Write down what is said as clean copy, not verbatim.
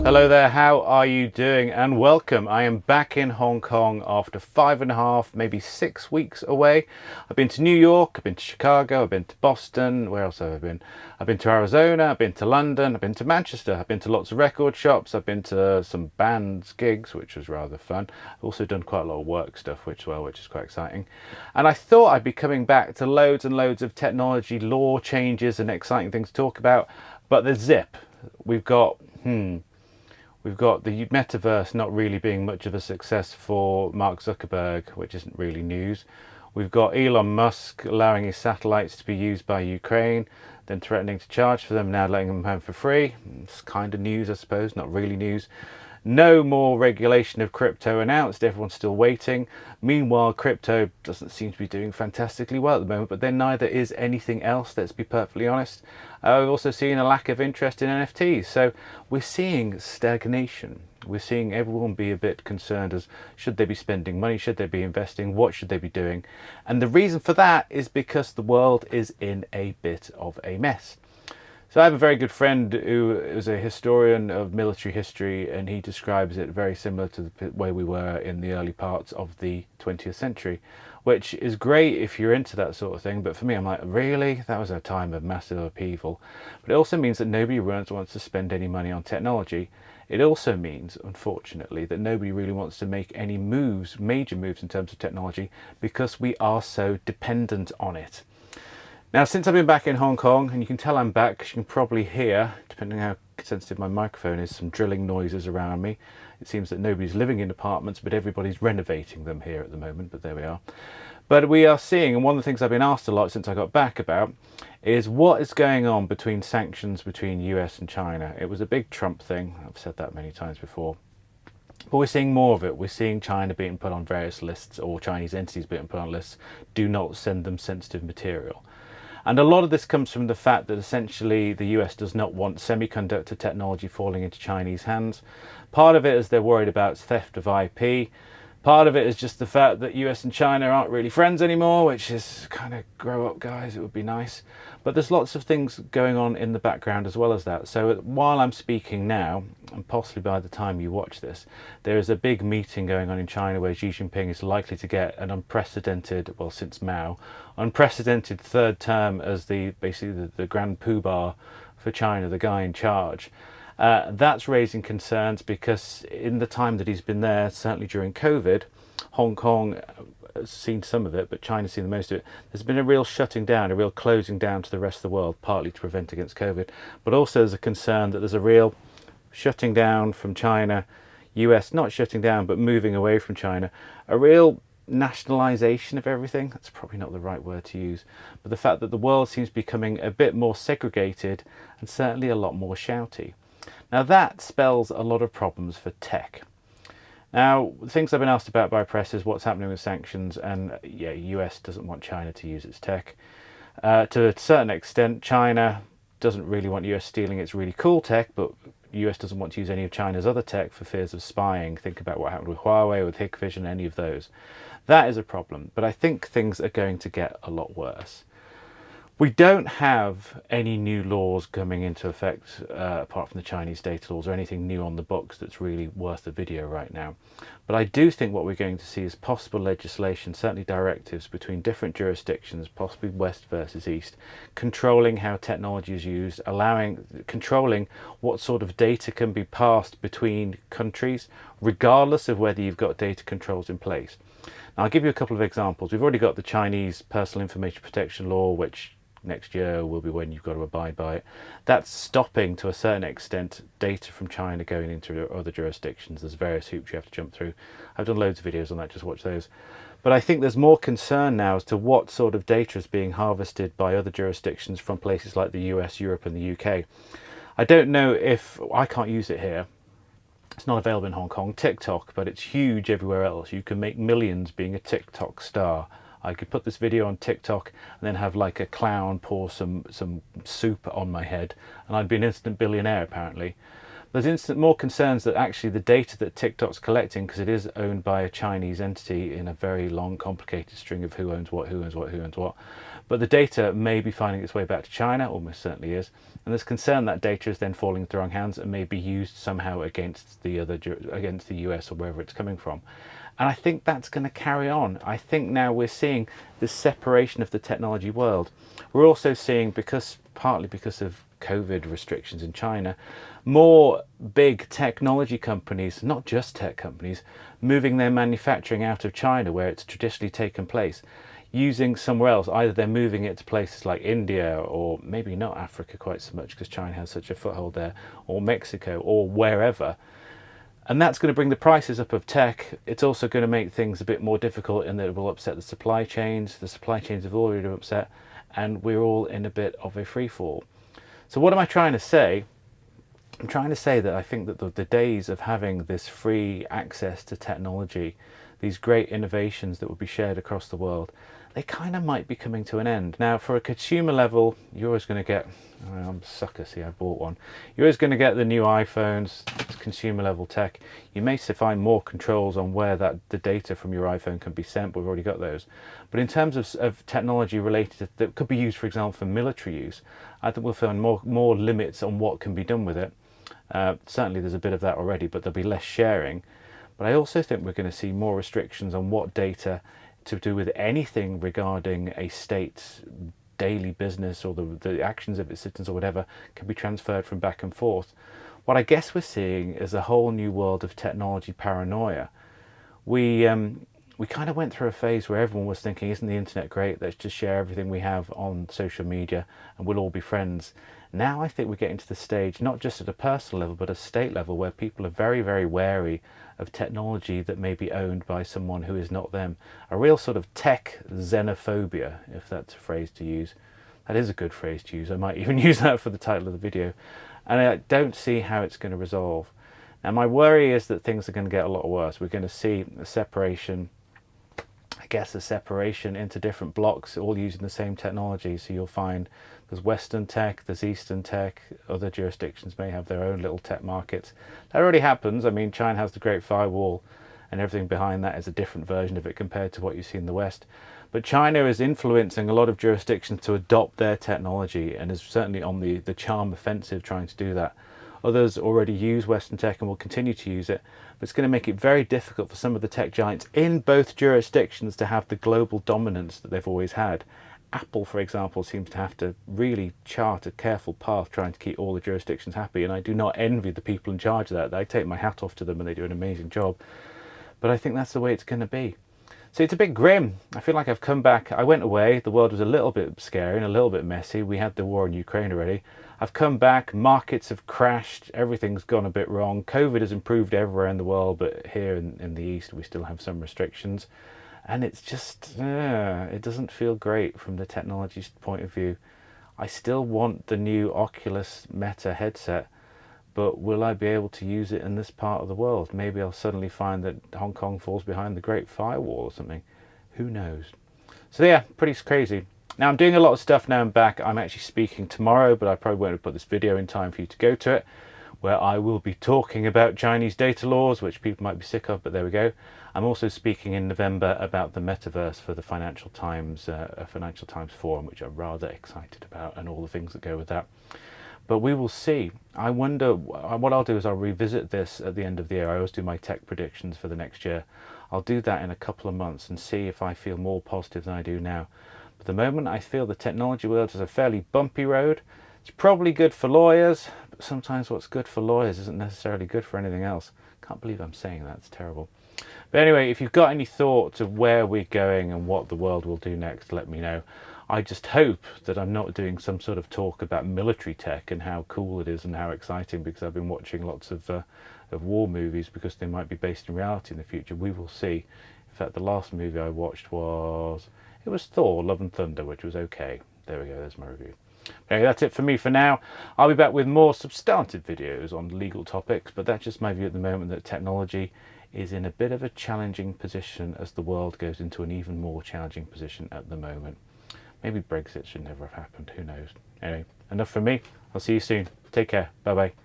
Hello there, how are you doing? And welcome. I am back in Hong Kong after 5.5, maybe 6 weeks away. I've been to New York, I've been to Chicago, I've been to Boston. Where else have I been? I've been to Arizona, I've been to London, I've been to Manchester, I've been to lots of record shops, I've been to some bands gigs, which was rather fun. I've also done quite a lot of work stuff, which is quite exciting. And I thought I'd be coming back to loads and loads of technology, law changes and exciting things to talk about. But the zip, we've got We've got the metaverse not really being much of a success for Mark Zuckerberg, which isn't really news. We've got Elon Musk allowing his satellites to be used by Ukraine, then threatening to charge for them, now letting them home for free. It's kind of news, I suppose, not really news. No more regulation of crypto announced, everyone's still waiting. Meanwhile, crypto doesn't seem to be doing fantastically well at the moment, but then neither is anything else, let's be perfectly honest. We've also seen a lack of interest in NFTs, so we're seeing stagnation. We're seeing everyone be a bit concerned as should they be spending money, should they be investing, what should they be doing? And the reason for that is because the world is in a bit of a mess. So I have a very good friend who is a historian of military history, and he describes it very similar to the way we were in the early parts of the 20th century, which is great if you're into that sort of thing. But for me, I'm like, really? That was a time of massive upheaval. But it also means that nobody wants to spend any money on technology. It also means, unfortunately, that nobody really wants to make any moves, major moves in terms of technology, because we are so dependent on it. Now, since I've been back in Hong Kong, and you can tell I'm back because you can probably hear, depending on how sensitive my microphone is, some drilling noises around me. It seems that nobody's living in apartments, but everybody's renovating them here at the moment, but there we are. But we are seeing, and one of the things I've been asked a lot since I got back about, is what is going on between sanctions between US and China. It was a big Trump thing, I've said that many times before. But we're seeing more of it. We're seeing China being put on various lists, or Chinese entities being put on lists. Do not send them sensitive material. And a lot of this comes from the fact that essentially the US does not want semiconductor technology falling into Chinese hands. Part of it is they're worried about theft of IP. Part of it is just the fact that US and China aren't really friends anymore, which is kind of grow up, guys, it would be nice. But there's lots of things going on in the background as well as that. So while I'm speaking now, and possibly by the time you watch this, there is a big meeting going on in China where Xi Jinping is likely to get an unprecedented, well, since Mao, unprecedented third term as basically the grand poobah for China, the guy in charge. That's raising concerns because in the time that he's been there, certainly during COVID, Hong Kong has seen some of it, but China's seen the most of it. There's been a real shutting down, a real closing down to the rest of the world, partly to prevent against COVID, but also there's a concern that there's a real shutting down from China, US not shutting down, but moving away from China, a real nationalization of everything. That's probably not the right word to use, but the fact that the world seems to be becoming a bit more segregated and certainly a lot more shouty. Now that spells a lot of problems for tech. Now, the things I've been asked about by press is what's happening with sanctions, and yeah, US doesn't want China to use its tech. To a certain extent, China doesn't really want US stealing its really cool tech, but US doesn't want to use any of China's other tech for fears of spying. Think about what happened with Huawei, with Hikvision, any of those. That is a problem, but I think things are going to get a lot worse. We don't have any new laws coming into effect apart from the Chinese data laws, or anything new on the books that's really worth a video right now. But I do think what we're going to see is possible legislation, certainly directives between different jurisdictions, possibly West versus East, controlling how technology is used, controlling what sort of data can be passed between countries, regardless of whether you've got data controls in place. Now, I'll give you a couple of examples. We've already got the Chinese Personal Information Protection Law, which next year will be when you've got to abide by it. That's stopping, to a certain extent, data from China going into other jurisdictions. There's various hoops you have to jump through. I've done loads of videos on that, just watch those. But I think there's more concern now as to what sort of data is being harvested by other jurisdictions from places like the US, Europe and the UK. I don't know if, I can't use it here. It's not available in Hong Kong. TikTok, but it's huge everywhere else. You can make millions being a TikTok star. I could put this video on TikTok and then have like a clown pour some soup on my head, and I'd be an instant billionaire apparently. There's more concerns that actually the data that TikTok's collecting, because it is owned by a Chinese entity in a very long, complicated string of who owns what, who owns what, who owns what. But the data may be finding its way back to China, almost certainly is, and there's concern that data is then falling into the wrong hands and may be used somehow against against the US or wherever it's coming from. And I think that's going to carry on. I think now we're seeing this separation of the technology world. We're also seeing, partly because of COVID restrictions in China, more big technology companies, not just tech companies, moving their manufacturing out of China where it's traditionally taken place, using somewhere else. Either they're moving it to places like India, or maybe not Africa quite so much because China has such a foothold there, or Mexico, or wherever. And that's going to bring the prices up of tech. It's also going to make things a bit more difficult in that it will upset the supply chains. The supply chains have already upset, and we're all in a bit of a free fall. So what am I trying to say? I'm trying to say that I think that the days of having this free access to technology, these great innovations that would be shared across the world, they kind of might be coming to an end. Now, for a consumer level, you're always going to get, I'm a sucker, see, I bought one. You're always going to get the new iPhones, consumer level tech. You may find more controls on where the data from your iPhone can be sent, but we've already got those. But in terms of technology related that could be used, for example, for military use, I think we'll find more limits on what can be done with it. Certainly there's a bit of that already, but there'll be less sharing. But I also think we're going to see more restrictions on what data to do with anything regarding a state's daily business or the actions of its citizens or whatever can be transferred from back and forth. What I guess we're seeing is a whole new world of technology paranoia. We kind of went through a phase where everyone was thinking, isn't the internet great? Let's just share everything we have on social media and we'll all be friends. Now I think we're getting to the stage, not just at a personal level, but a state level, where people are very, very wary of technology that may be owned by someone who is not them. A real sort of tech xenophobia, if that's a phrase to use. That is a good phrase to use. I might even use that for the title of the video. And I don't see how it's going to resolve. Now my worry is that things are going to get a lot worse. We're going to see a separation, I guess a separation into different blocks, all using the same technology. So you'll find there's Western tech, there's Eastern tech, other jurisdictions may have their own little tech markets. That already happens. I mean, China has the Great Firewall and everything behind that is a different version of it compared to what you see in the West. But China is influencing a lot of jurisdictions to adopt their technology and is certainly on the charm offensive trying to do that. Others already use Western tech and will continue to use it, but it's going to make it very difficult for some of the tech giants in both jurisdictions to have the global dominance that they've always had. Apple, for example, seems to have to really chart a careful path trying to keep all the jurisdictions happy, and I do not envy the people in charge of that. I take my hat off to them and they do an amazing job, but I think that's the way it's going to be. So it's a bit grim. I feel like I've come back. I went away, the world was a little bit scary and a little bit messy. We had the war in Ukraine already. I've come back, markets have crashed, everything's gone a bit wrong. COVID has improved everywhere in the world, but here in the East we still have some restrictions. And it's just, it doesn't feel great from the technology point of view. I still want the new Oculus Meta headset, but will I be able to use it in this part of the world? Maybe I'll suddenly find that Hong Kong falls behind the Great Firewall or something. Who knows? So yeah, pretty crazy. Now I'm doing a lot of stuff now I'm back. I'm actually speaking tomorrow, but I probably won't put this video in time for you to go to it, where I will be talking about Chinese data laws, which people might be sick of, but there we go. I'm also speaking in November about the metaverse for the Financial Times forum, which I'm rather excited about, and all the things that go with that. But we will see. I wonder, what I'll do is I'll revisit this at the end of the year. I always do my tech predictions for the next year. I'll do that in a couple of months and see if I feel more positive than I do now. At the moment, I feel the technology world is a fairly bumpy road. It's probably good for lawyers, but sometimes what's good for lawyers isn't necessarily good for anything else. Can't believe I'm saying that, it's terrible. But anyway, if you've got any thoughts of where we're going and what the world will do next, let me know. I just hope that I'm not doing some sort of talk about military tech and how cool it is and how exciting, because I've been watching lots of war movies because they might be based in reality in the future. We will see. In fact, the last movie I watched was Thor, Love and Thunder, which was okay. There we go, there's my review. Anyway, that's it for me for now. I'll be back with more substantive videos on legal topics, but that's just my view at the moment, that technology is in a bit of a challenging position as the world goes into an even more challenging position at the moment. Maybe Brexit should never have happened, who knows. Anyway, enough from me. I'll see you soon. Take care. Bye bye.